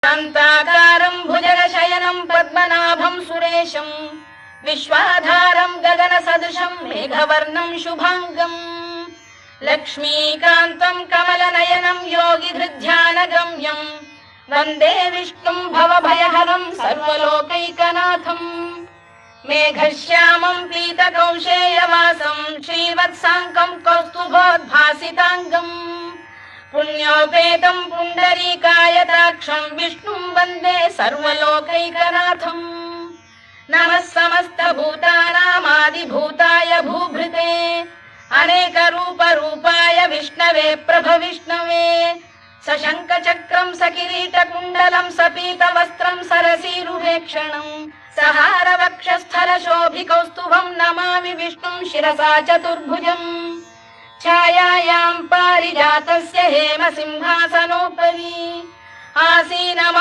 शान्ताकारं भुजगशयनं पद्मनाभं सुरेशं विश्वाधारं गगनसदृशं मेघवर्णं शुभांगं लक्ष्मीकान्तं कमलनयनं योगिधृध्यानगम्यं वन्दे विष्णुं भवभयहरं सर्वलोकैकनाथं मेघश्यामं पीतकौशेयवासं श्रीवत्साङ्कं कौस्तुभोद्भासिताङ्गं पुण्योपेतं पुण्डरीकायताक्षं विष्णुं वन्दे सर्वलोकैकनाथं नमः समस्तभूतानामादिभूताय भूभृते अनेकरूपरूपाय विष्णवे प्रभविष्णवे सशङ्खचक्रं सकिरीटकुण्डलं सपीतवस्त्रं सरसीरुहेक्षणं सहारवक्षस्थलशोभिकौस्तुभं नमामि विष्णुं शिरसा चतुर्भुजं छायायां पारिजातस्य हेमसिंहासनोपरि आसीनम्